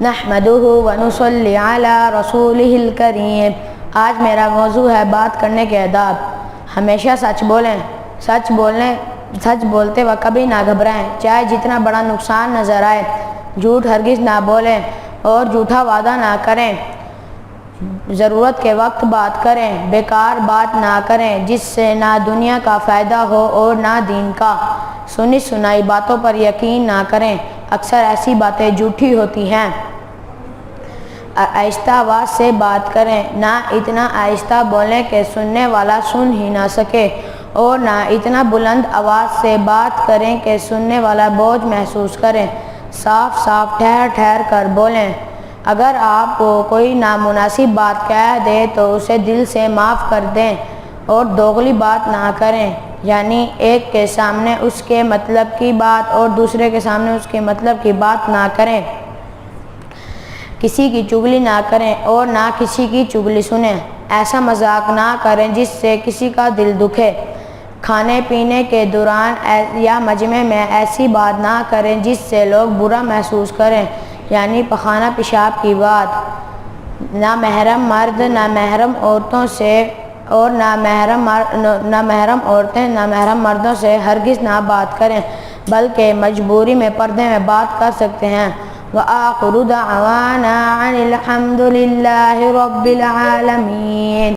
نحمدہ ونصلی علی رسولہ الکریم۔ آج میرا موضوع ہے بات کرنے کے آداب۔ ہمیشہ سچ بولیں، سچ بولتے وقت کبھی نہ گھبرائیں، چاہے جتنا بڑا نقصان نظر آئے۔ جھوٹ ہرگز نہ بولیں اور جھوٹا وعدہ نہ کریں۔ ضرورت کے وقت بات کریں، بیکار بات نہ کریں جس سے نہ دنیا کا فائدہ ہو اور نہ دین کا۔ سنی سنائی باتوں پر یقین نہ کریں، اکثر ایسی باتیں جھوٹی ہوتی ہیں۔ آہستہ آواز سے بات کریں، نہ اتنا آہستہ بولیں کہ سننے والا سن ہی نہ سکے، اور نہ اتنا بلند آواز سے بات کریں کہ سننے والا بوجھ محسوس کرے۔ صاف صاف ٹھہر ٹھہر کر بولیں۔ اگر آپ کو کوئی نامناسب بات کہہ دے تو اسے دل سے معاف کر دیں، اور دوغلی بات نہ کریں، یعنی ایک کے سامنے اس کے مطلب کی بات اور دوسرے کے سامنے اس کے مطلب کی بات نہ کریں۔ کسی کی چغلی نہ کریں اور نہ کسی کی چغلی سنیں۔ ایسا مذاق نہ کریں جس سے کسی کا دل دکھے۔ کھانے پینے کے دوران یا مجمع میں ایسی بات نہ کریں جس سے لوگ برا محسوس کریں، یعنی پخانہ پیشاب کی بات۔ نامحرم مرد نامحرم عورتوں سے اور نامحرم عورتیں نامحرم مردوں سے ہرگز نہ بات کریں، بلکہ مجبوری میں پردے میں بات کر سکتے ہیں۔ وآخر دعوانا ان الحمد للہ رب العالمین۔